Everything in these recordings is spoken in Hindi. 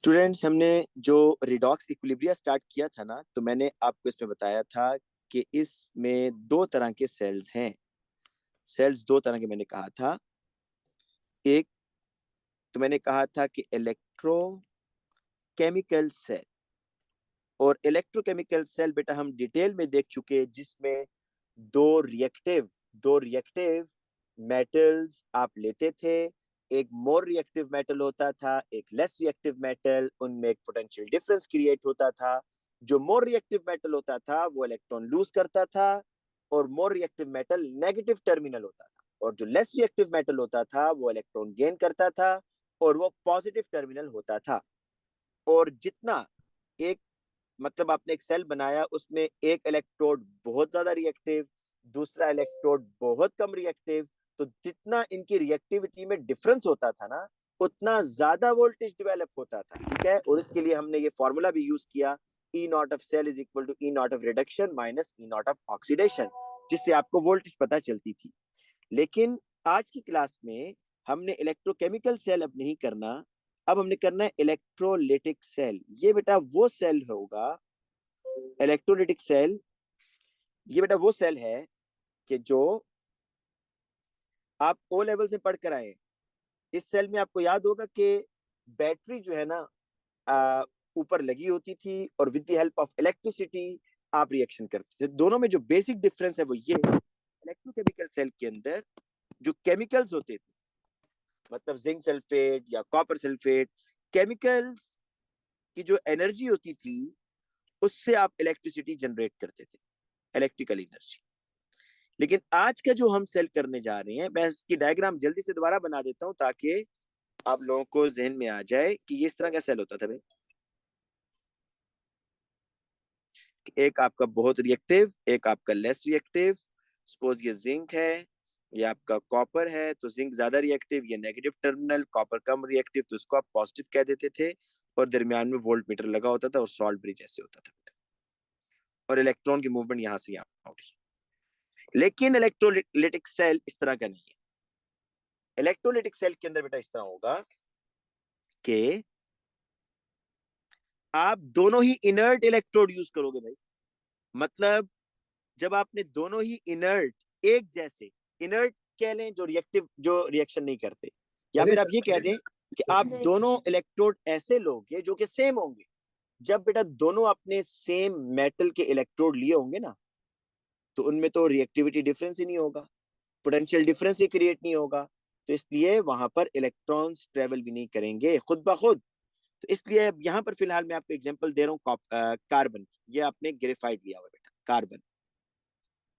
स्टूडेंट्स, हमने जो रिडॉक्स इक्विलिब्रिया स्टार्ट किया था ना, तो मैंने आपको इसमें बताया था कि इसमें दो तरह के सेल्स हैं। सेल्स दो तरह के मैंने कहा था। एक तो मैंने कहा था कि इलेक्ट्रोकेमिकल सेल, और इलेक्ट्रोकेमिकल सेल बेटा हम डिटेल में देख चुके, जिसमें दो रिएक्टिव मेटल्स आप लेते थे। एक मोर रिएक्टिव मेटल होता था, एक लेस रिएक्टिव मेटल। उनमें एक पोटेंशियल डिफरेंस क्रिएट होता था। जो मोर रिएक्टिव मेटल होता था वो इलेक्ट्रॉन लूज करता था, और more reactive metal negative terminal होता था। और जो लेस रिएक्टिव मेटल होता था वो इलेक्ट्रॉन गेन करता था, और वो पॉजिटिव टर्मिनल होता था। और जितना एक मतलब आपने एक सेल बनाया, उसमें एक इलेक्ट्रोड बहुत ज्यादा रिएक्टिव, दूसरा इलेक्ट्रोड बहुत कम रिएक्टिव, तो जितना इनकी रिएक्टिविटी में डिफरेंस होता था ना, उतना ज्यादा वोल्टेज डेवलप होता था। ठीक है, और इसके लिए हमने ये फॉर्मूला भी यूज किया, E not of cell is equal to E not of reduction minus E not of oxidation, जिससे आपको वोल्टेज पता चलती थी। लेकिन आज की क्लास में हमने इलेक्ट्रोकेमिकल सेल अब नहीं करना, अब हमने करना है इलेक्ट्रोलिटिक सेल। ये बेटा वो सेल होगा, इलेक्ट्रोलिटिक सेल, ये बेटा वो सेल है कि जो आप ओ लेवल से पढ़ कर आए। इस सेल में आपको याद होगा कि बैटरी जो है ना ऊपर लगी होती थी, और with the help of electricity आप रिएक्शन करते थे। दोनों में जो बेसिक डिफरेंस है वो ये, इलेक्ट्रोकेमिकल सेल के अंदर जो केमिकल्स होते थे, मतलब जिंक सल्फेट या कॉपर सल्फेट, केमिकल्स की जो एनर्जी होती थी उससे आप इलेक्ट्रिसिटी जनरेट करते थे, इलेक्ट्रिकल एनर्जी। लेकिन आज का जो हम सेल करने जा रहे हैं, मैं इसकी डायग्राम जल्दी से दोबारा बना देता हूं ताकि आप लोगों को जहन में आ जाए कि ये इस तरह का सेल होता था भाई। एक आपका बहुत रिएक्टिव, एक आपका लेस रिएक्टिव। सपोज ये जिंक है, ये आपका कॉपर है, तो जिंक ज्यादा रिएक्टिव, ये नेगेटिव टर्मिनल, कॉपर कम रिएक्टिव, तो इसको आप पॉजिटिव कह देते थे। और दरमियान में वोल्ट मीटर लगा होता था, और सॉल्ट ब्रिज ऐसे होता था, और इलेक्ट्रॉन की मूवमेंट यहां से यहाँ उठी। लेकिन इलेक्ट्रोलिटिक सेल इस तरह का नहीं है। इलेक्ट्रोलिटिक सेल के अंदर बेटा इस तरह होगा कि आप दोनों ही इनर्ट इलेक्ट्रोड यूज करोगे भाई। मतलब जब आपने दोनों ही इनर्ट, एक जैसे इनर्ट कह लें, जो रिएक्टिव, जो रिएक्शन नहीं करते, या फिर आप ये कह दें कि आप दोनों इलेक्ट्रोड ऐसे लोगे जो कि सेम होंगे। जब बेटा दोनों अपने सेम मेटल के इलेक्ट्रोड लिए होंगे ना, तो उनमें तो रिएक्टिविटी डिफरेंस ही नहीं होगा, पोटेंशियल डिफरेंस ही क्रिएट नहीं होगा। तो इसलिए वहां पर इलेक्ट्रॉन्स ट्रेवल भी नहीं करेंगे खुद ब खुद। तो इसलिए यहाँ पर फिलहाल मैं आपको एग्जांपल दे रहा हूँ कार्बन। ये आपने ग्रेफाइट लिया हुआ बेटा, कार्बन,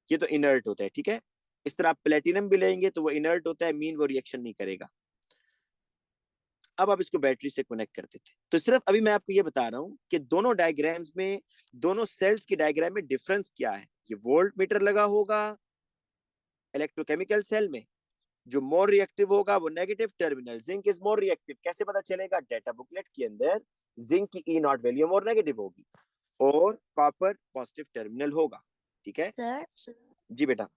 ये तो इनर्ट होता है। ठीक है, इस तरह आप प्लेटिनम भी लेंगे तो वो इनर्ट होता है, मीन वो रिएक्शन नहीं करेगा। अब आप इसको बैटरी से कनेक्ट करते थे। तो सिर्फ अभी मैं आपको ये बता रहा हूँ कि दोनों डायग्राम्स में, दोनों सेल्स की डायग्राम में डिफरेंस क्या है। ये वोल्ट मीटर लगा होगा इलेक्ट्रोकेमिकल सेल में, जो मोर रिएक्टिव होगा वो negative terminal, zinc is more reactive. कैसे पता चलेगा? डेटा बुकलेट के अंदर जिंक की ई नॉट वैल्यू मोर नेगेटिव होगी, और कॉपर पॉजिटिव टर्मिनल होगा। ठीक है सर, जी बेटा।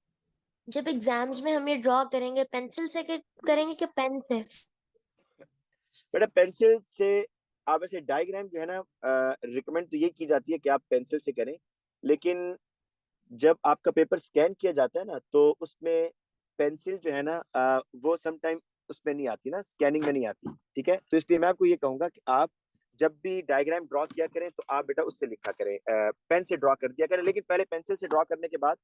जब एग्जाम्स में हम ये ड्रॉ करेंगे पेंसिल से के करेंगे कि पेन से? बेटा पेंसिल से आप ऐसे डायग्राम जो है ना, रिकमेंड तो ये की जाती है कि आप पेंसिल से करें। लेकिन जब आपका पेपर स्कैन किया जाता है ना, तो उसमें पेंसिल जो है ना, वो समटाइम उसमें नहीं आती ना, स्कैनिंग में नहीं आती। ठीक है, तो इसलिए मैं आपको ये कहूंगा कि आप जब भी डायग्राम ड्रॉ किया करें तो आप बेटा उससे लिखा करें, पेन से ड्रॉ कर दिया करें। लेकिन पहले पेंसिल से ड्रॉ करने के बाद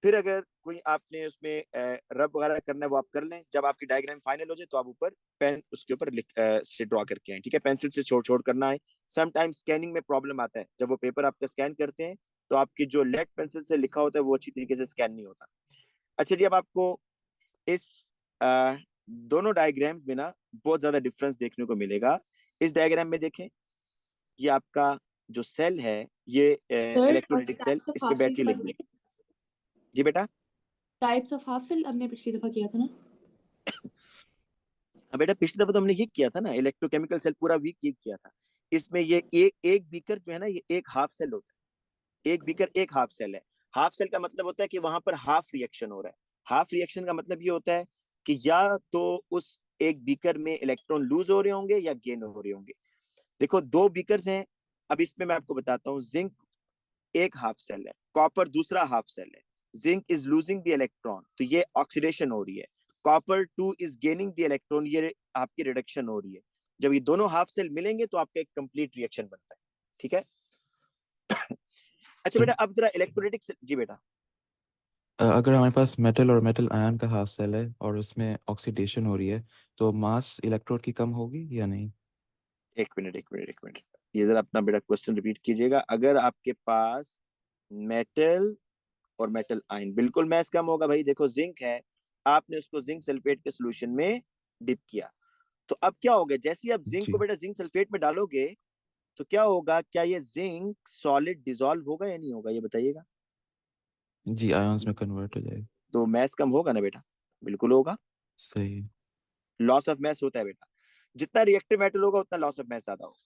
फिर अगर कोई आपने उसमें रब वगैरह करना है वो आप कर लें। जब आपकी डायग्राम फाइनल हो जाए तो आप ऊपर पेन उसके ऊपर लिख से ड्रॉ करके आए। ठीक है, पेंसिल से छोड़ छोड़ करना है। समटाइम स्कैनिंग में प्रॉब्लम आता है, जब वो पेपर आपका स्कैन करते हैं तो आपकी जो लेड पेंसिल से लिखा होता है वो अच्छी तरीके से स्कैन नहीं होता। अच्छा जी, अब आपको इस दोनों डायग्राम में ना बहुत ज्यादा डिफरेंस देखने को मिलेगा। इस डायग्राम में देखें, ये आपका जो सेल है, ये sir, electrolytic cell, types of इस पे हाफ सेल बैटरी के लगी बारे है। में जी बेटा। टाइप्स ऑफ हाफ सेल हमने पिछली दफा किया था ना। हाँ बेटा, पिछली दफा तो हमने ये किया था ना, इलेक्ट्रोकेमिकल सेल पूरा वीक ये किया था। इसमें ये एक बीकर जो है ना, ये एक हाफ सेल होता है। एक बीकर एक हाफ सेल है। हाफ सेल का मतलब होता है कि वहां पर हाफ रिएक्शन हो रहा है। हाफ रिएक्शन का मतलब ये होता है कि या तो उस एक बीकर में इलेक्ट्रॉन लूज हो रहे होंगे या गेन हो रहे होंगे। देखो 2 बीकर्स हैं, अब इसमें मैं आपको बताता हूँ। जिंक एक हाफ सेल है, कॉपर दूसरा हाफ सेल है। Zinc is losing the electron, तो ये ऑक्सीडेशन हो रही है। Copper 2 is gaining the electron, ये आपकी रिडक्शन हो रही है। जब ये दोनों हाफ सेल मिलेंगे तो आपका एक कंप्लीट रिएक्शन बनता है। ठीक है। अच्छा बेटा, अब जरा इलेक्ट्रोलिटिक जी बेटा। अगर हमारे पास मेटल और मेटल आयन का हाफ सेल है और उसमें ऑक्सीडेशन हो रही है, तो मास इलेक्ट्रोड की कम होगी या नहीं? एक मिनट एक मिनट एक मिनट, ये जरा अपना बेटा क्वेश्चन रिपीट कीजिएगा। अगर आपके पास मेटल और मेटल आयन, बिल्कुल मैस कम होगा भाई। देखो जिंक है, आपने उसको जिंक सल्फेट के सोल्यूशन में डिप किया, तो अब क्या होगा, जैसे ही आप जिंक जी को बेटा जिंक सल्फेट में डालोगे तो क्या होगा, क्या ये जिंक सॉलिड डिसॉल्व होगा या नहीं होगा, ये बताइएगा। जी, आयंस में कन्वर्ट हो जाएगा। तो मैस कम होगा ना बेटा, बिल्कुल होगा। सही है। लॉस ऑफ मैस होता है बेटा, जितना रिएक्टिव मेटल होगा उतना लॉस ऑफ मैस ज्यादा होगा।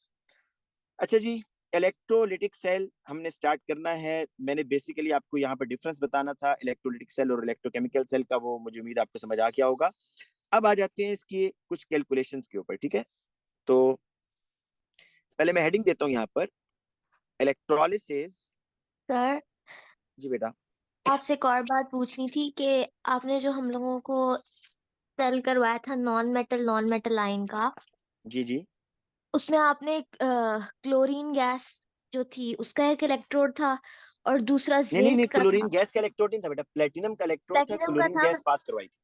अच्छा जी, इलेक्ट्रोलिटिक सेल हमने स्टार्ट करना है। मैंने बेसिकली आपको यहाँ पर डिफरेंस बताना था इलेक्ट्रोलिटिक सेल और इलेक्ट्रोकेमिकल सेल का, वो मुझे उम्मीद आपको समझ आ गया होगा। अब आ जाते हैं इसकी कुछ कैलकुलेशंस के ऊपर। ठीक है, तो पहले मैं हेडिंग देता हूँ यहाँ पर, इलेक्ट्रोलिसिस। सर, जी बेटा। आपसे एक और बात पूछनी थी कि आपने जो हम लोगों को सेल करवाया था नॉन मेटल आयन का, जी जी। उसमें आपने क्लोरीन गैस जो थी उसका एक इलेक्ट्रोड था और दूसरा नहीं नहीं नहीं, जिंक का क्लोरीन था। गैस का इलेक्ट्रोड नहीं था बेटा, प्लेटिनम का इलेक्ट्रोड था, प्लेटिनम का क्लोरीन था। गैस पास करवाई थी।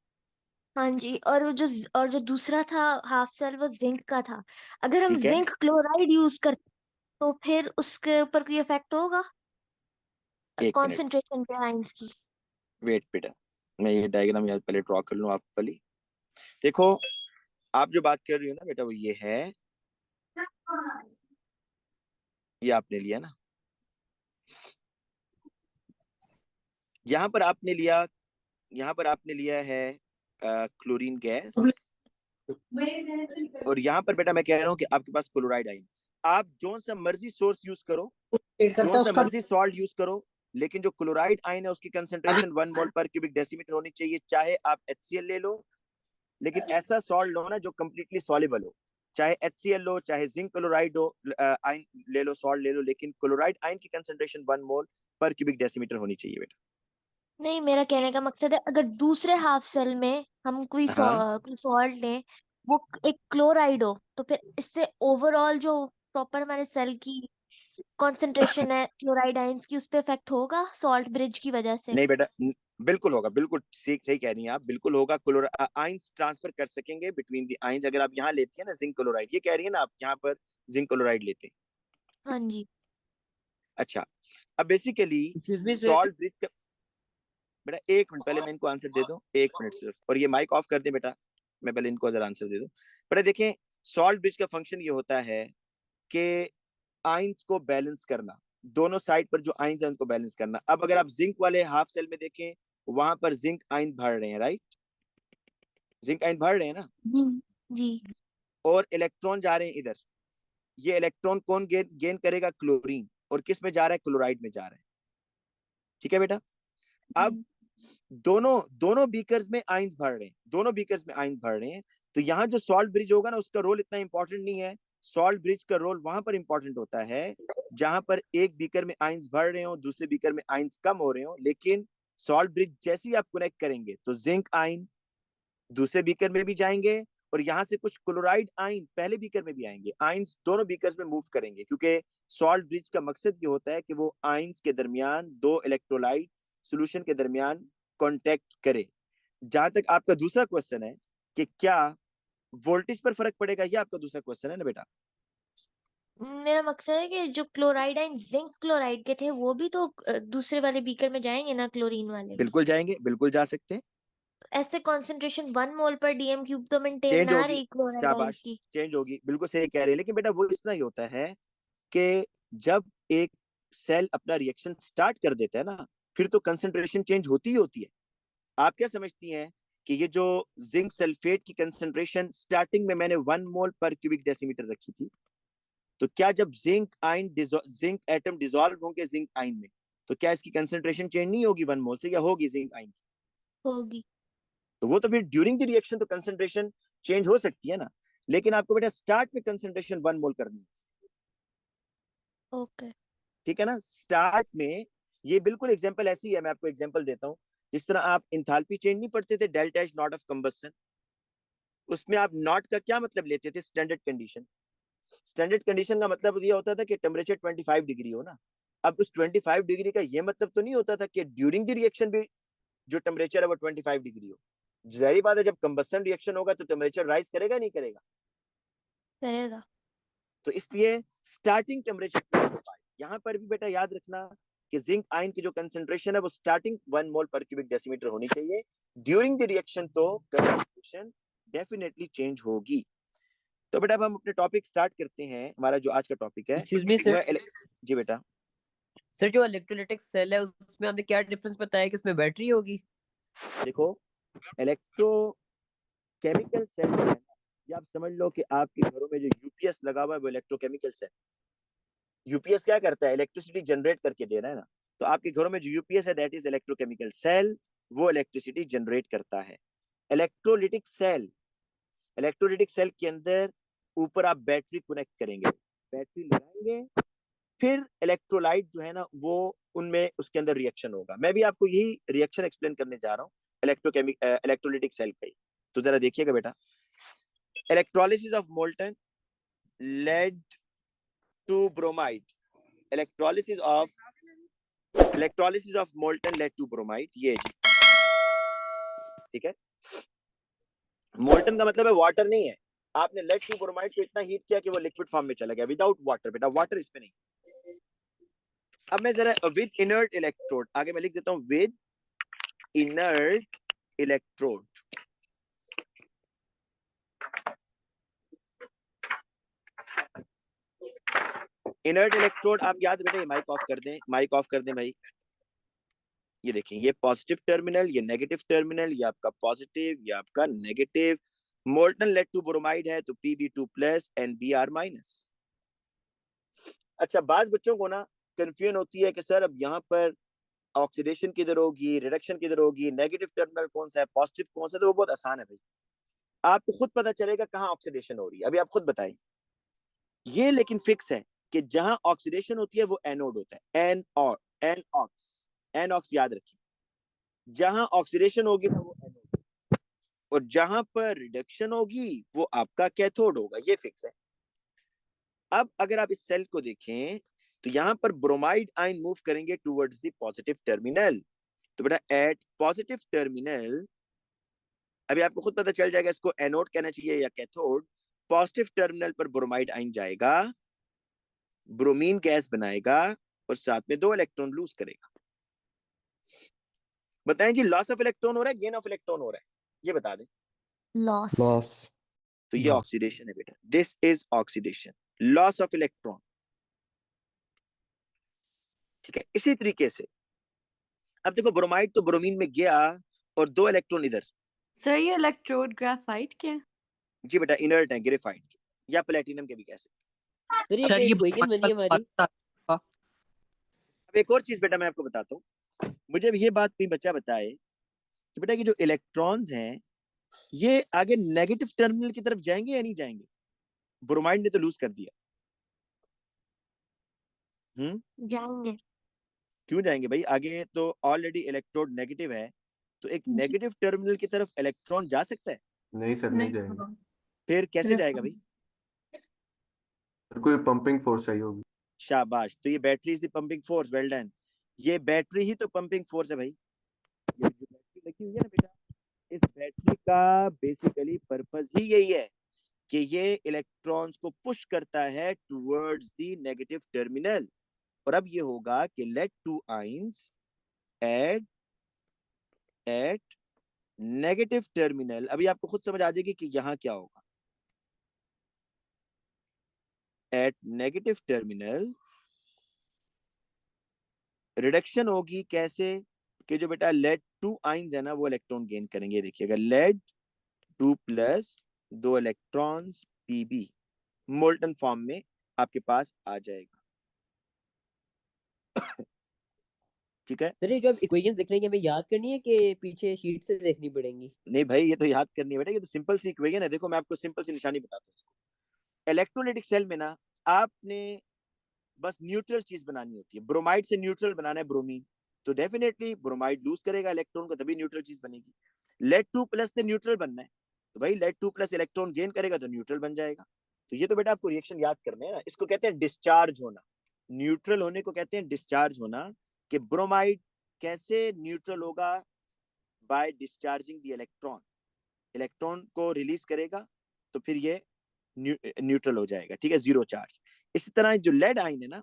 हाँ जी, और जो दूसरा था हाफ सेल, वो जिंक का था। अगर हम ठीक है, जिंक क्लोराइड यूज करते तो फिर उसके ऊपर कोई इफेक्ट होगा एक मिनट कॉन्सेंट्रेशन पे आयंस की? वेट बेटा, मैं ये डायग्राम यहाँ पहले ड्रॉ कर लूँ आप वाली। देखो, आप जो बात कर रही हो ना बेटा, वो ये है, ये आपने लिया ना, यहाँ पर आपने लिया, यहाँ पर आपने लिया है क्लोरीन गैस, और यहाँ पर बेटा मैं कह रहा हूँ कि आपके पास क्लोराइड आइन। आप जो सा मर्जी सोर्स यूज करो, जो सा मर्जी सॉल्ट यूज करो, लेकिन जो क्लोराइड आइन है उसकी कंसंट्रेशन 1 मोल पर क्यूबिक डेसीमीटर होनी चाहिए। चाहे आप HCl ले लो, लेकिन ऐसा सॉल्ट लो ना जो कंप्लीटली सॉल्युबल हो। चाहे HCl लो, चाहे जिंक क्लोराइड हो, आइन ले लो, सॉल्ट ले लो, लेकिन क्लोराइड आइन की कंसंट्रेशन 1 मोल पर क्यूबिक डेसीमीटर होनी चाहिए बेटा। नहीं, मेरा कहने का मकसद है अगर दूसरे हाफ सेल में हम कोई हाँ, सॉल्ट लें, वो एक क्लोराइड हो, तो फिर इससे ओवरऑल जो प्रॉपर हमारे सेल की कंसंट्रेशन है क्लोराइड आयंस की, उस पे इफेक्ट होगा सॉल्ट ब्रिज की वजह से? नहीं बेटा, बिल्कुल होगा, बिल्कुल सही सही कह रही हैं आप, बिल्कुल होगा। आइंस ट्रांसफर कर सकेंगे बिटवीन द आइंस। अगर आप यहाँ लेती है ना जिंक क्लोराइड, ये कह रही है ना आप यहाँ पर जिंक क्लोराइड लेते हैं। हाँ जी। अच्छा, अब बेसिकली सॉल्ट ब्रिज का, बेटा एक मिनट पहले मैं इनको आंसर दे दूं, एक मिनट सिर्फ, और ये माइक ऑफ कर दे बेटा, मैं पहले इनको जरा आंसर दे दूं। बेटा देखें, सॉल्ट ब्रिज का फंक्शन ये होता है कि आइंस को बैलेंस करना, दोनों साइड पर जो आइंस है उनको बैलेंस करना। अब अगर आप जिंक वाले हाफ सेल में देखें, वहां पर जिंक आइन भर रहे हैं, राइट, जिंक आइन भर रहे हैं ना, जी। और इलेक्ट्रॉन जा रहे हैं इधर। ये इलेक्ट्रॉन कौन गेन करेगा, क्लोरीन, और किस में जा रहा है, क्लोराइड में जा रहा है। ठीक है बेटा। अब दोनों दोनों बीकर्स में आइंस भर रहे हैं, दोनों बीकर्स में आइंस भर रहे हैं, तो यहाँ जो सॉल्ट ब्रिज होगा ना, उसका रोल इतना इंपॉर्टेंट नहीं है। सॉल्ट ब्रिज का रोल वहां पर इंपॉर्टेंट होता है जहां पर एक बीकर में आइंस भर रहे हो, दूसरे बीकर में आइंस कम हो रहे हो। लेकिन सॉल्ट ब्रिज जैसे ही आप कनेक्ट करेंगे तो जिंक आइन दूसरे बीकर में भी जाएंगे, और यहाँ से कुछ क्लोराइड आइन पहले बीकर में भी आएंगे। आइंस दोनों बीकर्स में मूव करेंगे, क्योंकि सॉल्ट ब्रिज का मकसद ये होता है कि वो आइंस के दरमियान, दो इलेक्ट्रोलाइट सोल्यूशन के दरमियान कांटेक्ट करे। जहां तक आपका दूसरा क्वेश्चन है कि क्या वोल्टेज पर फर्क पड़ेगा, ये आपका दूसरा क्वेश्चन है ना बेटा। मेरा मकसद है कि जो क्लोराइड आयन जिंक क्लोराइड के थे वो भी तो दूसरे वाले बीकर में जाएंगे ना, क्लोरीन वाले में। बिल्कुल जाएंगे, बिल्कुल जा सकते हैं। ऐसे कंसंट्रेशन 1 मोल पर डीएम क्यूब तो मेंटेन चेंज ना होगी, रही क्लोराइड आयंस शाबाश, की। चेंज होगी, बिल्कुल सही कह रहे हैं। लेकिन बेटा वो इस तरह ही होता है कि जब एक सेल अपना रिएक्शन स्टार्ट कर देता है ना, फिर तो कंसंट्रेशन चेंज होती ही होती है। आप क्या समझती हैं कि ये जो जिंक सल्फेट की कंसंट्रेशन स्टार्टिंग में मैंने 1 मोल पर क्यूबिक डेसीमीटर रखी थी, तो क्या जब जिंक एटम डिसॉल्व होंगे जिंक आइन में, तो क्या इसकी कंसंट्रेशन चेंज नहीं होगी 1 मोल से, या होगी जिंक आइन? होगी। तो वो तो फिर ड्यूरिंग द रिएक्शन तो कंसंट्रेशन चेंज हो सकती है ना, लेकिन आपको बेटा स्टार्ट में कंसंट्रेशन 1 मोल करनी है। ओके ठीक है ना। स्टार्ट में ये बिल्कुल एग्जांपल ऐसी है, मैं आपको एग्जांपल देता हूँ। जिस तरह आप इंथाल्पी चेंज नहीं पढ़ते थे, del dash naught of combustion, उसमें आप नॉट का क्या मतलब लेते थे? Standard condition. स्टैंडर्ड कंडीशन का मतलब ये होता था कि टेम्परेचर 25 डिग्री हो ना। अब उस 25 डिग्री का ये मतलब तो नहीं होता था कि ड्यूरिंग द रिएक्शन भी जो टेम्परेचर है वो 25 डिग्री हो। जाहिर बात है, जब कंबस्शन रिएक्शन होगा तो टेम्परेचर राइज करेगा नहीं करेगा? करेगा। तो इसलिए स्टार्टिंग टेम्परेचर 25। यहाँ पर भी बेटा याद रखना कि जिंक आयन की जो कंसंट्रेशन है वो स्टार्टिंग 1 मोल पर क्यूबिक डेसीमीटर होनी चाहिए। ड्यूरिंग द रिएक्शन तो कंसंट्रेशन डेफिनेटली चेंज होगी। तो बेटा अब हम अपने टॉपिक स्टार्ट करते हैं। हमारा जो आज का टॉपिक है एक्सक्यूज मी वो सर। है जी बेटा। सर जो इलेक्ट्रोलाइटिक सेल है उसमें हमने क्या डिफरेंस बताया कि उसमें बैटरी होगी? देखो, इलेक्ट्रोकेमिकल सेल है ना, ये आप समझ लो कि आपके घरों में जो यूपीएस लगा हुआ है वो इलेक्ट्रोकेमिकल सेल। यूपीएस क्या करता है? इलेक्ट्रिसिटी जनरेट करके दे रहा है ना। तो आपके घरों में जो यूपीएस है दैट इज इलेक्ट्रोकेमिकल सेल, वो इलेक्ट्रिसिटी जनरेट करता है। इलेक्ट्रोलिटिक सेल, इलेक्ट्रोलिटिक सेल के अंदर ऊपर आप बैटरी कनेक्ट करेंगे, बैटरी लगाएंगे, फिर इलेक्ट्रोलाइट जो है ना वो उनमें उसके अंदर रिएक्शन होगा। मैं भी आपको यही रिएक्शन एक्सप्लेन करने जा रहा हूँ इलेक्ट्रोलिटिक सेल का ही। तो जरा देखिएगा बेटा, electrolysis of molten lead two bromide, electrolysis of molten lead two bromide, ये जी ठीक है। मोल्टन का मतलब है वाटर नहीं है। आपने लेड टू ब्रोमाइड को इतना हीट किया कि वो लिक्विड फॉर्म में चला गया विदाउट वाटर। बेटा वाटर इसमें नहीं। अब मैं जरा विद इनर्ट इलेक्ट्रोड, आगे मैं लिख देता हूं with inert electrode. Inert electrode आप याद बेटा, माइक ऑफ कर दें, माइक ऑफ कर दें भाई। ये देखें, ये पॉजिटिव टर्मिनल, ये नेगेटिव टर्मिनल, ये आपका पॉजिटिव, ये आपका negative. Molten lead two bromide है तो Pb2 प्लस NBr माइनस। अच्छा, बाज बच्चों को ना कंफ्यूजन होती है कि सर अब यहाँ पर ऑक्सीडेशन किधर होगी, रिडक्शन किधर होगी, नेगेटिव टर्मिनल कौन सा है, पॉजिटिव कौन सा है? तो वो बहुत आसान है भाई, आपको खुद पता चलेगा कहाँ ऑक्सीडेशन हो रही है। अभी आप खुद बताएं। ये लेकिन फिक्स है कि जहां ऑक्सीडेशन होती है वो एनोड होता है, एनऑक्स याद रखिए। जहां ऑक्सीडेशन होगी ना वो एनोड, और जहां पर रिडक्शन होगी वो आपका कैथोड होगा, ये फिक्स है। अब अगर आप इस सेल को देखें तो यहां पर ब्रोमाइड आयन मूव करेंगे टुवर्ड्स द पॉजिटिव टर्मिनल। तो बेटा एट पॉजिटिव टर्मिनल, अभी आपको खुद पता चल जाएगा इसको एनोड कहना चाहिए या कैथोड। पॉजिटिव टर्मिनल पर ब्रोमाइड आयन जाएगा, ब्रोमीन गैस बनाएगा और साथ में 2 इलेक्ट्रॉन लूज करेगा। बताएं जी, लॉस ऑफ इलेक्ट्रॉन हो रहा है, गेन ऑफ इलेक्ट्रॉन हो रहा है? ये बता दें। लॉस। लॉस। तो ये लॉस। ऑक्सीडेशन है बेटा, this is oxidation, loss of electron. ठीक है, इसी तरीके से अब देखो, ब्रोमाइड तो ब्रोमीन में गया और 2 इलेक्ट्रॉन इधर। सर ये इलेक्ट्रोड ग्राफाइट के हैं? जी बेटा, इनर्ट है, ग्रेफाइट के या प्लेटिनम के भी कह सकते। सर ये सर कोई ये इक्वेशन बनी है हमारी? अब एक और चीज बेटा मैं आपको बताता हूँ। मुझे अब ये बात कोई बच्चा बताए कि बेटा कि जो इलेक्ट्रॉन्स हैं ये आगे नेगेटिव टर्मिनल की तरफ जाएंगे या नहीं जाएंगे? ब्रोमाइड ने तो लूज कर दिया। जाएंगे। क्यों जाएंगे भाई? आगे तो ऑलरेडी इलेक्ट्रोड नेगेटिव है, तो एक नेगेटिव टर्मिनल की तरफ इलेक्ट्रॉन जा सकता है? नहीं सर, नहीं जाएगा। फिर कैसे जाएगा भाई? सर कोई पंपिंग फोर्स चाहिए होगी। शाबाश, तो ये battery is the pumping force, well done. ये बैटरी ही तो पंपिंग फोर्स है भाई। ये जो बैटरी लगी हुई है ना बेटा, इस बैटरी का बेसिकली पर्पस ही यही है कि ये इलेक्ट्रॉन्स को पुश करता है टुवर्ड्स द नेगेटिव टर्मिनल। और अब ये होगा कि lead 2 ions at negative terminal. अभी आपको खुद समझ आ जाएगी कि यहां क्या होगा। एट नेगेटिव टर्मिनल रिडक्शन होगी, कैसे? कि जो बेटा लेड 2 आयंस है ना वो इलेक्ट्रॉन गेन करेंगे। देखिएगा, lead 2 plus 2 electrons Pb molten form में आपके पास आ जाएगा। ठीक है। सर ये जो इक्वेशन दिख रही है हमें याद करनी है कि पीछे शीट से देखनी पड़ेंगी? नहीं भाई, ये तो याद करनी है बेटा, ये तो सिंपल सी इक्वेशन है। देखो मैं आपको सिंपल सी निशानी बताता हूँ। इलेक्ट्रोलाइटिक सेल में ना आपने बस न्यूट्रल चीज बनानी होती है। ब्रोमाइड से न्यूट्रल बनाना है ब्रोमीन, तो डेफिनेटली ब्रोमाइड लूज करेगा इलेक्ट्रॉन को, तभी न्यूट्रल चीज बनेगी। लेड 2 प्लस से न्यूट्रल बनना है, तो भाई लेड 2 प्लस इलेक्ट्रॉन गेन करेगा तो न्यूट्रल बन जाएगा। तो ये तो बेटा आपको रिएक्शन याद करने हैं ना, इसको कहते हैं डिस्चार्ज होना। न्यूट्रल होने को कहते हैं डिस्चार्ज होना, कि ब्रोमाइड कैसे न्यूट्रल होगा, by discharging the electron, electron को रिलीज करेगा तो फिर ये न्यूट्रल हो जाएगा, ठीक है, जीरो चार्ज। इसी तरह जो लेड आइन है ना,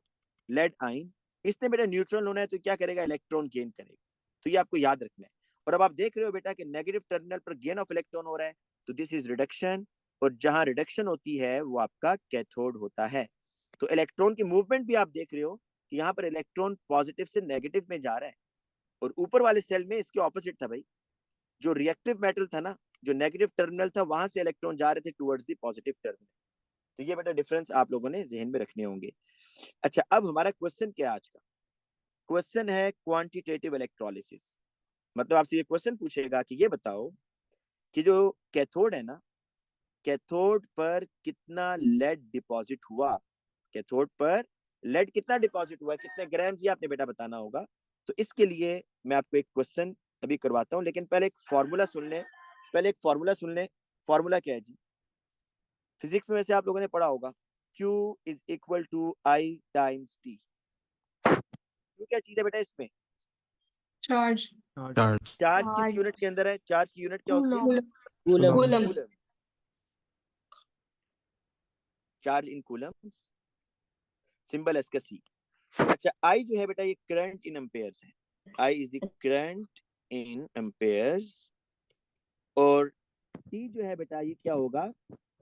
लेड आइन, इसने बेटा न्यूट्रल होना है तो क्या करेगा, इलेक्ट्रॉन गेन करेगा। तो ये आपको याद रखना है। और अब आप देख रहे हो बेटा कि नेगेटिव टर्मिनल पर गेन ऑफ इलेक्ट्रॉन हो रहा है, तो दिस इज रिडक्शन, और जहां रिडक्शन होती है वो आपका कैथोड होता है। तो इलेक्ट्रॉन की मूवमेंट भी आप देख रहे हो कि यहाँ पर इलेक्ट्रॉन पॉजिटिव से नेगेटिव में जा रहा है, और ऊपर वाले सेल में इसके ऑपोजिट था भाई, जो रिएक्टिव मेटल था ना, जो नेगेटिव टर्मिनल था, वहां से इलेक्ट्रॉन जा रहे थे टुवर्ड्स द पॉजिटिव टर्मिनल। तो ये बेटा डिफरेंस आप लोगों ने जहन में रखने होंगे। अच्छा, अब हमारा क्वेश्चन क्या है आज का? क्वेश्चन है क्वांटिटेटिव इलेक्ट्रोलिसिस। मतलब आपसे ये क्वेश्चन पूछेगा कि ये बताओ कि जो कैथोड है ना, कैथोड पर कितना लेड डिपॉजिट हुआ, कैथोड पर लेड कितना डिपॉजिट हुआ, कितने ग्राम्स, ये आपने बेटा बताना होगा। तो इसके लिए मैं आपको एक क्वेश्चन अभी करवाता हूँ, लेकिन पहले एक फॉर्मूला सुन लें, पहले एक फॉर्मूला सुन लें। फॉर्मूला क्या है जी? फिजिक्स में वैसे आप लोगों ने पढ़ा होगा, Q is equal to I times T। Q क्या चीज है बेटा इसमें? चार्ज। चार्ज। चार्ज किस चार्ज यूनिट के अंदर है? चार्ज की यूनिट क्या होती है? Coulomb. Coulomb. Coulomb. Coulomb. Charge in coulombs, symbol इसका C। अच्छा, I जो है बेटा ये करंट इन एम्पेयर्स है, I is the current in amperes, और T जो है बेटा ये क्या होगा?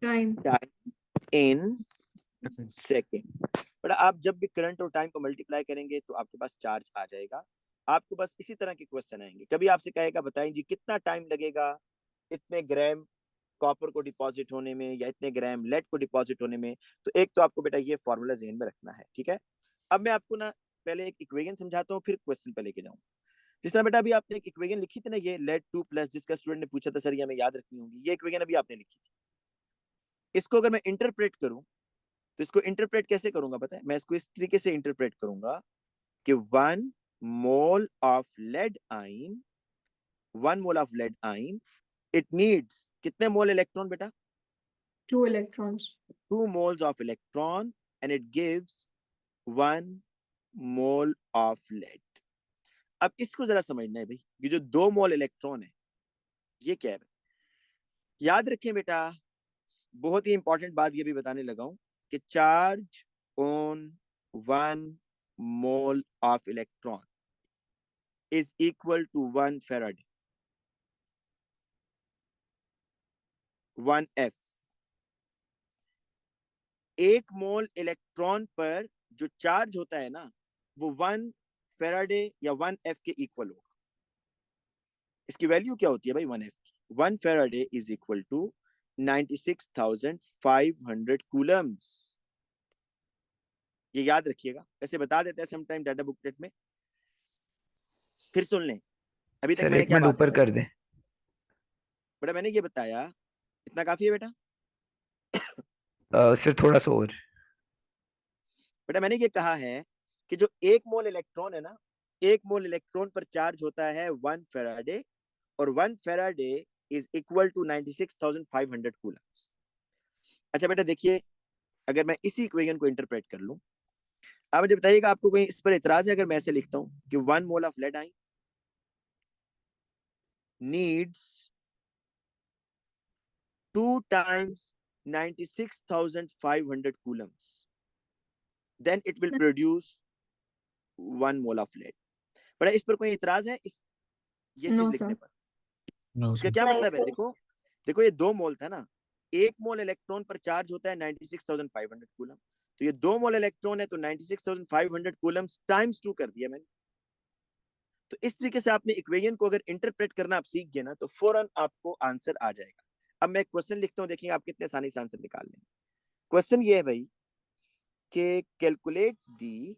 टाइम। Time in second. बेटा आप जब भी करंट और टाइम को मल्टीप्लाई करेंगे तो आपके पास चार्ज आ जाएगा। आपको बस इसी तरह के क्वेश्चन आएंगे, कभी आपसे कहेगा बताएं जी कितना टाइम लगेगा इतने ग्राम कॉपर को डिपॉजिट होने में, या इतने ग्राम लेड को डिपॉजिट होने में। तो एक तो आपको बेटा ये फॉर्मूला जहन में रखना है, ठीक है। अब मैं आपको ना पहले एक इक्वेशन समझाता हूँ, फिर क्वेश्चन पे लेके जाऊँ। जिस तरह बेटा अभी आपने एक इक्वेशन लिखी थी ना, ये लेड 2 प्लस, जिसका स्टूडेंट ने पूछा था सर ये हमें याद रखनी होगी, ये इक्वेशन अभी आपने लिखी थी। इसको अगर मैं इंटरप्रेट करूं तो इसको इंटरप्रेट कैसे करूंगा पता है? मैं इसको इस तरीके से इंटरप्रेट करूंगा कि 1 मोल ऑफ लेड आइन, 1 मोल ऑफ लेड आइन, इट नीड्स कितने मोल इलेक्ट्रॉन बेटा? 2 electrons. 2 moles of electron, and it gives 1 mole of lead। अब इसको जरा समझना है भाई, ये जो 2 मोल इलेक्ट्रॉन है ये क्या है? याद रखें बेटा, बहुत ही इंपॉर्टेंट बात ये भी बताने लगा हूं कि charge on 1 mole of electron is equal to 1 Faraday, 1 F। एक मोल इलेक्ट्रॉन पर जो चार्ज होता है ना, वो 1 फेराडे या 1 F के इक्वल होगा। इसकी वैल्यू क्या होती है भाई 1 F की? 1 faraday is equal to 96,500 coulombs. ये याद रखिएगा, ऐसे बता देते हैं समटाइम डाटा बुकलेट में। फिर सुन लें, अभी तक सर मैंने एक क्या मिनट बात ऊपर बताई कर दें। बेटा? मैंने ये बताया, इतना काफी है बेटा? सर थोड़ा सा और। बेटा मैंने ये कहा है कि जो एक मोल इलेक्ट्रॉन है ना, एक मोल इलेक्ट्रॉन पर चार्ज होता है 1 फेराडे, और 1 faraday is equal to 96,500 coulombs. अच्छा बेटा देखिए, अगर मैं इसी इक्वेशन को इंटरप्रेट कर लूं, आप मुझे बताइएगा आपको कोई इस पर इतराज है अगर मैं ऐसे लिखता हूं कि 1 मोल ऑफ लेड आइन needs 2 times 96,500 coulombs, then it will produce 1 mole of lead। बड़ा इस पर कोई इतराज है इस ये चीज No, लिखने sir. पर? नो इसका सर। क्या नहीं मतलब है? सर। देखो देखो, ये 2 मोल था ना, 1 मोल इलेक्ट्रॉन पर चार्ज होता है 96,500 कूलम, तो ये 2 मोल इलेक्ट्रॉन है तो 96,500 कूलम टाइम्स 2 कर दिया मैंने। तो इस तरीके से आपने इक्वेशन को अगर इंटरप्रेट करना आप सीख गए ना, तो फौरन आपको आंसर आ जाएगा। अब मैं क्वेश्चन लिखता हूँ, देखेंगे आप कितने आसानी से आंसर निकाल लेंगे। क्वेश्चन ये है भाई कि calculate the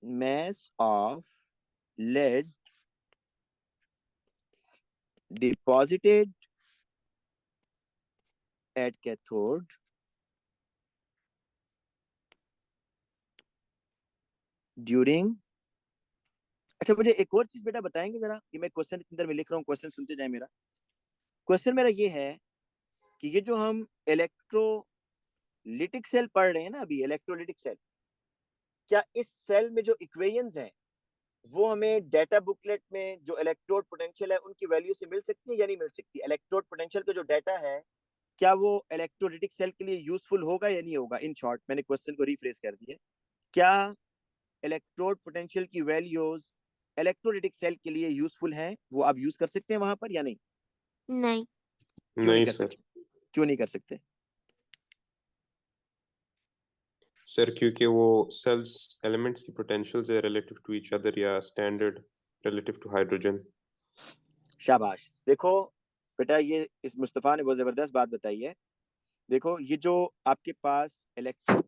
mass of lead deposited at cathode during, अच्छा मुझे एक और चीज बेटा बताएंगे जरा कि मैं क्वेश्चन के अंदर में लिख रहा हूँ, क्वेश्चन सुनते जाए। मेरा क्वेश्चन मेरा ये है कि ये जो हम इलेक्ट्रोलिटिक सेल पढ़ रहे हैं ना अभी, इलेक्ट्रोलिटिक सेल, क्या इस सेल में जो इक्वेशंस हैं वो हमें डाटा बुकलेट में जो इलेक्ट्रोड पोटेंशियल है उनकी वैल्यू से मिल सकती है या नहीं मिल सकती? इलेक्ट्रोड पोटेंशियल का जो डाटा है क्या वो इलेक्ट्रोलिटिक सेल के लिए यूजफुल होगा या नहीं होगा? इन शॉर्ट मैंने क्वेश्चन को रिफ्रेश कर दिया, क्या इलेक्ट्रोड पोटेंशियल की वैल्यूज इलेक्ट्रोलिटिक सेल के लिए यूजफुल हैं, वो आप यूज कर सकते हैं वहां पर या नहीं? नहीं। क्यों नहीं नहीं कर सर। सकते? क्यों नहीं कर सकते? सर क्योंकि वो सेल्स एलिमेंट्स की पोटेंशियल्स है रिलेटिव टू ईच अदर या स्टैंडर्ड रिलेटिव टू हाइड्रोजन। शाबाश। देखो बेटा ये इस मुस्तफा ने बहुत जबरदस्त बात बताई है। देखो ये जो आपके पास इलेक्ट्रो,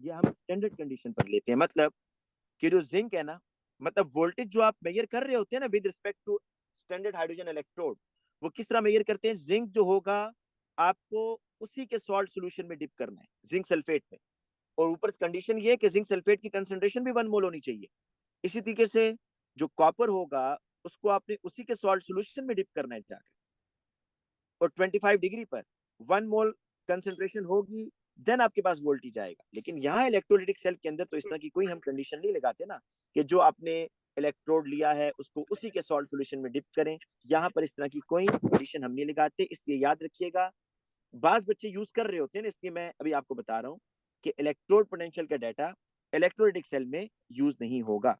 ये हम स्टैंडर्ड कंडीशन पर लेते हैं, मतलब कि जो जिंक है ना, मतलब वोल्टेज जो आप मेजर कर रहे होते हैं ना with respect to standard hydrogen electrode, वो किस तरह मेजर करते हैं? जिंक जो होगा आपको उसी के सॉल्ट सॉल्यूशन में डिप करना है, जिंक सल्फेट में, और ऊपर कंडीशन ये है कि जिंक सल्फेट की कंसंट्रेशन भी 1 मोल होनी चाहिए। इसी तरीके से जो कॉपर होगा उसको आपने उसी के सॉल्ट सॉल्यूशन में डिप करना है जाकर, और 25 डिग्री पर 1 मोल कंसंट्रेशन होगी, देन आपके पास वोल्टेज आएगा। लेकिन यहाँ इलेक्ट्रोलिटिक सेल के अंदर तो इस तरह की कोई हम कंडीशन नहीं लगाते ना कि जो आपने इलेक्ट्रोड लिया है उसको उसी के सॉल्ट सॉल्यूशन में डिप करें। यहाँ पर इस तरह की कोई कंडीशन हम नहीं लगाते, इसलिए याद रखिएगा। बाज बच्चे यूज कर रहे होते हैं, इसलिए मैं अभी आपको बता रहा हूँ कि इलेक्ट्रोड पोटेंशियल का डाटा इलेक्ट्रोलिटिक सेल में यूज नहीं होगा।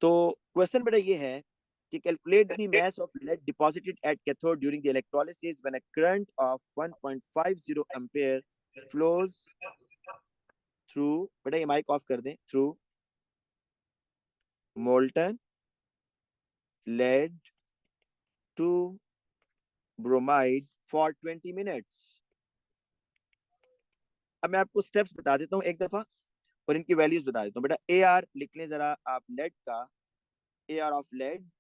तो क्वेश्चन बेटा ये है कि calculate the mass of lead deposited at cathode during the electrolysis when a current of 1.50 ampere flows through, बेटा ये माइक ऑफ कर दें, through molten lead to bromide for 20 minutes। अब मैं आपको स्टेप्स बता देता हूँ एक दफा और इनकी वैल्यूज बता देता हूँ। बेटा ए आर लिख लें जरा आप लेड का, ए आर ऑफ लेड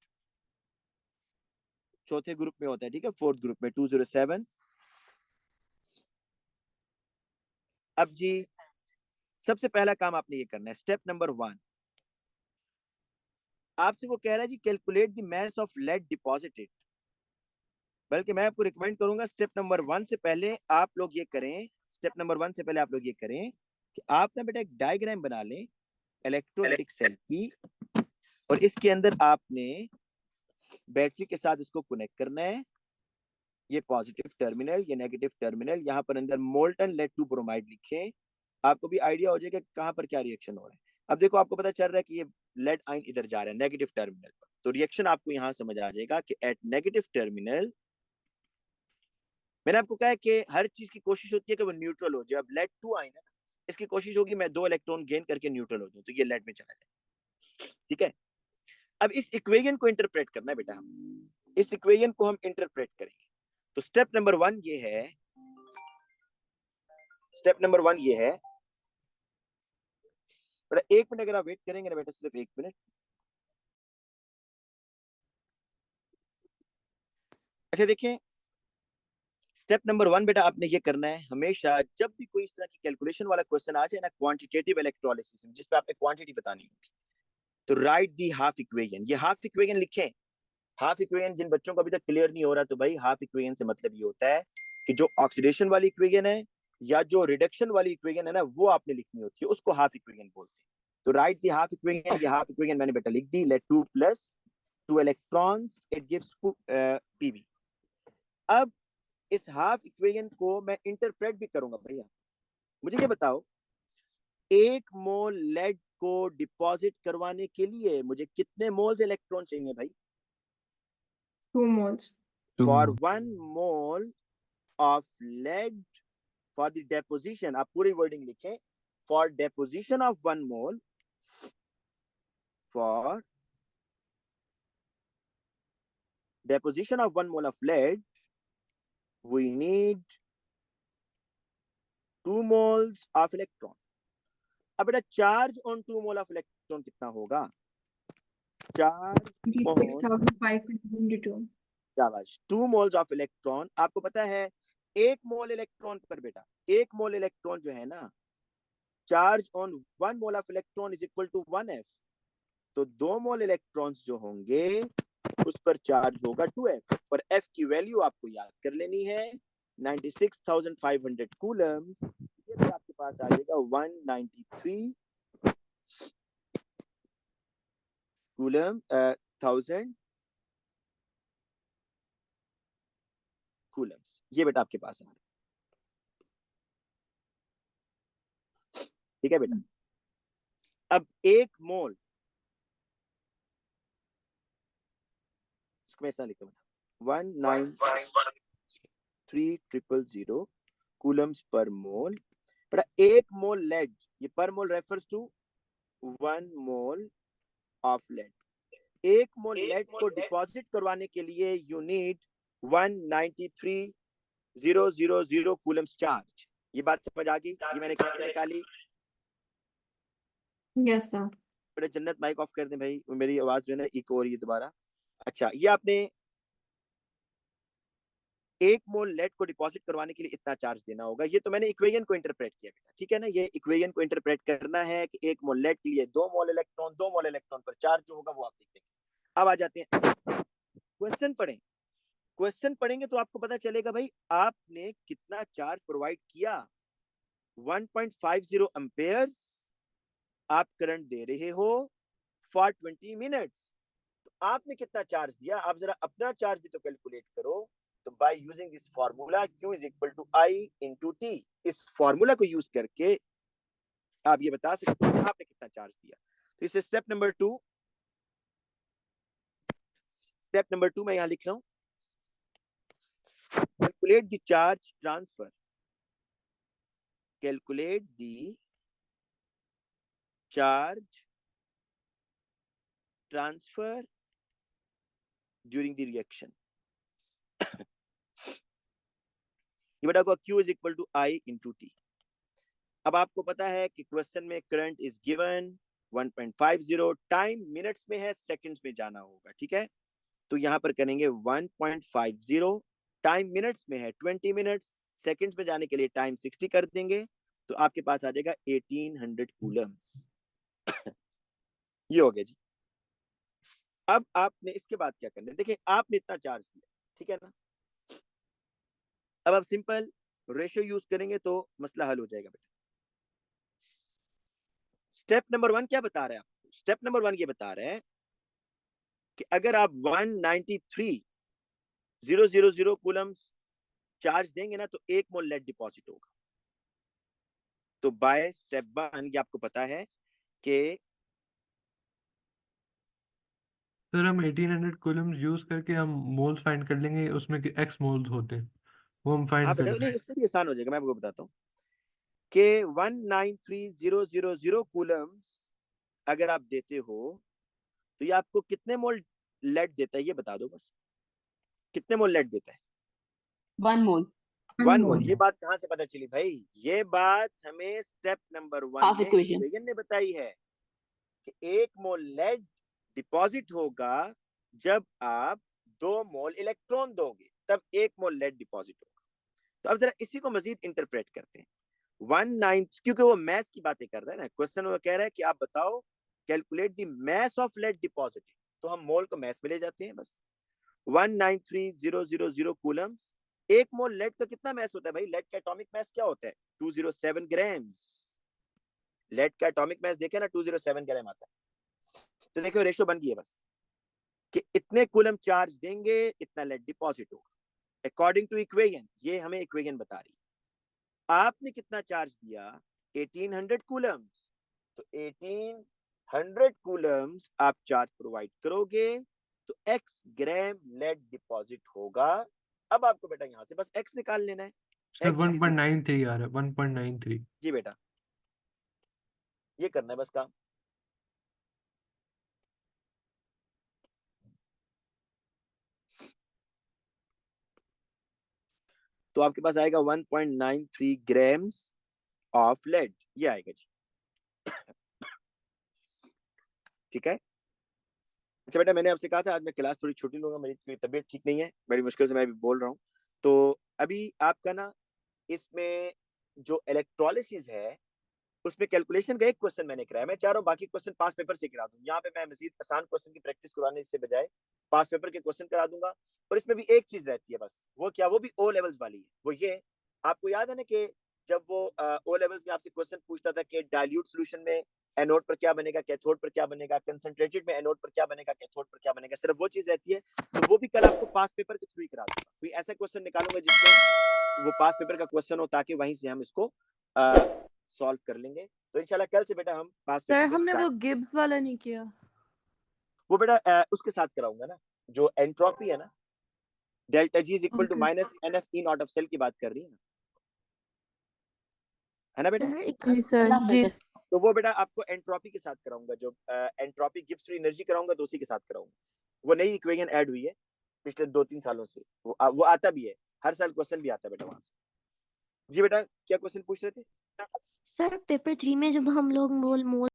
चौथे ग्रुप में होता है, ठीक है, फोर्थ ग्रुप में 207। अब जी सबसे पहला काम आपने ये करना है, स्टेप नंबर 1, आपसे वो कह रहा है जी calculate the mass of lead deposited. बल्कि मैं आपको रिकमेंड करूंगा स्टेप नंबर 1 से पहले आप लोग ये करें, स्टेप नंबर 1 से पहले आप लोग ये करें कि आप ना बेटा एक डायग्राम बना लें इलेक्ट्रोलिटिक सेल की, और इसके अंदर आपने बैटरी के साथ इसको कनेक्ट करना है। ये पॉजिटिव टर्मिनल, ये नेगेटिव टर्मिनल, यहाँ पर अंदर मोल्टन लेड टू ब्रोमाइड लिखें, आपको भी आइडिया हो जाएगा कहाँ पर क्या रिएक्शन हो रहा है। अब देखो आपको पता चल रहा है कि ये लेड आयन इधर जा रहा है नेगेटिव टर्मिनल पर, तो रिएक्शन आपको यहाँ समझ आ जाएगा कि एट नेगेटिव टर्मिनल, मैंने आपको कहा है कि हर चीज की कोशिश होती है कि वो न्यूट्रल हो जाए। अब लेड 2 आयन है ना, इसकी कोशिश होगी मैं 2 इलेक्ट्रॉन गेन करके न्यूट्रल हो जाऊं, तो ये लेड में चला जाए, ठीक है। अब इस इक्वेशन को इंटरप्रेट करना है बेटा, हम इस इक्वेशन को हम इंटरप्रेट करेंगे। तो स्टेप नंबर 1 ये है, स्टेप नंबर 1 ये है बेटा, 1 मिनट अगर आप वेट करेंगे ना बेटा, सिर्फ 1 मिनट। अच्छा देखें, स्टेप नंबर 1 बेटा आपने ये करना है, हमेशा जब भी कोई इस तरह की कैलकुलेशन वाला क्वेश्चन आ जाए ना, क्वांटिटेटिव इलेक्ट्रोलिसिस जिस पे आपने क्वांटिटी बतानी होगी, तो राइट दी हाफ इक्वेशन। ये हाफ इक्वेशन लिखें। हाफ इक्वेशन जिन बच्चों को अभी तक क्लियर नहीं हो रहा, तो भाई हाफ इक्वेशन से मतलब ये होता है कि जो ऑक्सीडेशन वाली इक्वेशन है या जो रिडक्शन वाली इक्वेशन है ना, वो आपने लिखनी होती है, उसको हाफ इक्वेशन बोलते हैं। तो राइट दी हाफ इक्वेशन, ये हाफ इक्वेशन मैंने बेटा लिख दी, lead 2 + 2 electrons it gives P B. अब इस हाफ इक्वेशन को मैं इंटरप्रेट भी करूंगा भैया। मुझे ये बताओ, 1 मोल लेड को डिपॉजिट करवाने के लिए मुझे कितने मोल्स इलेक्ट्रॉन चाहिए भाई? 2 moles. For 1 mole of lead, for the deposition, आप पूरी वर्डिंग लिखें, for deposition of 1 mole, for deposition of 1 mole of lead, we need 2 moles of electron. अब बेटा charge on 2 mole of electron कितना होगा? Charge on 26,522. शाबाश। 2 moles ऑफ इलेक्ट्रॉन, आपको पता है 1 मोल इलेक्ट्रॉन पर बेटा, 1 मोल इलेक्ट्रॉन जो है ना, charge on 1 mole of electron is equal to 1f। तो 2 मोल इलेक्ट्रॉन्स जो होंगे उस पर चार्ज होगा 2f, और f की वैल्यू आपको याद कर लेनी है 96,500 कूलम। ये भी आपके पास आ जाएगा 193 कूलम 1000 कूलम्स। ये बेटा आपके पास आ रहा है, ठीक है बेटा। अब 1 मोल, इसको मैं ऐसा लिखता हूँ, 193,000 कूलम्स पर मोल। बेटा 1 मोल लेड, ये पर mole refers to 1 mole of lead. 1 mole lead को डिपॉजिट करवाने के लिए यू नीड 193,000 कूलम्स चार्ज। ये बात समझ आ गई? ये मैंने कैसे निकाली? Yes, sir. बेटा जन्नत माइक ऑफ कर दें भाई, मेरी आवाज जो है ना इको हो रही है दोबारा। अच्छा, ये आपने 1 मोल लेड को डिपॉजिट करवाने के लिए इतना चार्ज देना होगा। ये तो मैंने इक्वेशन को इंटरप्रेट किया बेटा, ठीक है ना। ये इक्वेशन को इंटरप्रेट करना है कि 1 मोल लेड के लिए 2 मोल इलेक्ट्रॉन, 2 मोल इलेक्ट्रॉन पर चार्ज जो होगा वो आप देख लेंगे। अब आ जाते हैं क्वेश्चन पढ़ें। क्वेश्चन पढ़ेंगे तो आपको पता चलेगा भाई आपने कितना चार्ज प्रोवाइड किया। 1.50 एम्पेयर्स आप करंट दे रहे हो फॉर 20 मिनट्स। तो आपने कितना चार्ज दिया, आप जरा अपना चार्ज भी तो कैलकुलेट करो। तो by using this formula Q is equal to I into T, इस फार्मूला को यूज करके आप ये बता सकते हैं आपने कितना चार्ज दिया। तो इस स्टेप नंबर 2, मैं यहां लिख रहा हूं, calculate the charge transfer, calculate the charge transfer during the reaction. ये बेटा को Q is equal to I into T। अब आपको पता है कि क्वेश्चन में current is given 1.50, time minutes में है, सेकंड्स में जाना होगा, ठीक है। तो यहाँ पर करेंगे 1.50, टाइम मिनट्स में है 20 मिनट्स, सेकंड्स में जाने के लिए टाइम 60 कर देंगे, तो आपके पास आ जाएगा 1800 कूलम्स। ये हो गया जी। अब आपने इसके बाद क्या करना है, देखिए आपने इतना चार्ज दिया, ठीक है ना। अब आप सिंपल रेशियो यूज करेंगे तो मसला हल हो जाएगा बेटा। स्टेप नंबर 1 क्या बता रहा है आपको? स्टेप नंबर 1 ये बता रहा है कि अगर आप 193,000 कूलम्स चार्ज देंगे ना तो 1 मोल लेड डिपॉजिट होगा। तो बाय स्टेप 1 ये आपको पता है कि सर हम 1800 कूलम्स यूज करके हम मोल्स फाइंड कर लेंगे, उसमें कि एक्स मोल्स होते हैं वो हम हाँ फाइंड कर बेटा, लेंगे। नहीं उससे भी आसान हो जाएगा, मैं आपको बताता हूँ कि 193,000 कूलम्स अगर आप देते हो तो ये आपको कितने मोल लेड देता है, ये बता दो बस। कितने मोल लेड देता है? 1 मोल 1 मोल। ये बात कहाँ से पता चली भाई? ये बात हमें स्टेप नंबर 1 हाफ में इक्वेशन इक्वेशन ने बताई है कि 1 मोल लेड डिपॉजिट होगा जब आप 2 मोल इलेक्ट्रॉन दोगे, तब 1 मोल लेड डिपॉजिट होगा। तो अब जरा इसी को मजीद इंटरप्रेट करते हैं। 19, क्योंकि वो मैथ की बातें कर रहा है ना, क्वेश्चन वो कह रहा है कि आप बताओ calculate the mass of lead deposit, तो हम मोल को मैस में ले जाते हैं बस। 193,000 कूलम्स, 1 मोल लेड का कितना मैस होता है भाई? लेड का एटॉमिक मैस क्या होता है? 207 ग्राम्स। लेड का एटॉमिक मैस देखे ना, 207 ग्राम आता है। तो देखो रेशियो बन गई है बस कि इतने कूलम चार्ज देंगे इतना लेड डिपॉजिट होगा अकॉर्डिंग टू इक्वेशन। ये हमें इक्वेशन बता रही है। आपने कितना चार्ज दिया? 1800 कूलम्स। तो 1800 कूलम्स आप चार्ज प्रोवाइड करोगे तो x ग्राम लेड डिपॉजिट होगा। अब आपको बेटा यहाँ से बस x निकाल लेना है। सर x is 1.93 आ रहा है, 1.93। जी बेटा, ये करना है बस काम। तो आपके पास आएगा 1.93 ग्राम्स ऑफ लेड, ये आएगा जी, ठीक है। अच्छा बेटा, मैंने आपसे कहा था आज मैं क्लास थोड़ी छुट्टी लूंगा, मेरी कोई तबीयत ठीक नहीं है, बड़ी मुश्किल से मैं अभी बोल रहा हूँ। तो अभी आपका ना इसमें जो इलेक्ट्रोलिसिस है उसमें कैलकुलेशन का एक क्वेश्चन मैंने कराया, मैं चाह रहा हूँ बाकी क्वेश्चन पास पेपर से करा दूं। यहाँ पे मैं मजीद आसान क्वेश्चन की प्रैक्टिस करवाने से बजाय पास पेपर के क्वेश्चन करा दूंगा। और इसमें भी एक चीज रहती है बस, वो क्या, वो भी ओ लेवल्स वाली है। वो ये, आपको याद है ना कि जब वो ओ लेवल्स में आपसे क्वेश्चन पूछता था कि डाइल्यूट सॉल्यूशन में एनोड पर क्या बनेगा, कैथोड पर क्या बनेगा, कंसंट्रेटेड में एनोड पर क्या बनेगा, कैथोड पर क्या बनेगा, सिर्फ वो चीज रहती है। तो वो भी कल आपको पास पेपर के थ्रू ही करा दूंगा। कोई ऐसा क्वेश्चन निकालूंगा जिसमें वो पास पेपर का क्वेश्चन हो, ताकि वहीं से हम इसको सॉल्व कर लेंगे। तो इंशाल्लाह कल से बेटा हम पास सर पेपर को हमने वो स्टार्ट, गिब्स वाला नहीं किया। वो बेटा उसके साथ कराऊंगा ना, जो एंट्रोपी है ना, delta G is equal to okay minus N F E not of cell की बात कर रही है ना बेटा। सर एक जी सर अल्लाह जी हाफिज। तो वो बेटा आपको एंट्रोपी के साथ कराऊंगा, जो एंट्रोपी गिब्स फ्री एनर्जी कराऊंगा तो उसी के साथ कराऊंगा। वो नई इक्वेशन ऐड हुई है पिछले 2-3 सालों से, वो आता भी है, हर साल क्वेश्चन भी आता है बेटा वहां से। जी बेटा क्या क्वेश्चन पूछ रहे थे? सर पेपर 3 में जब हम लोग मोल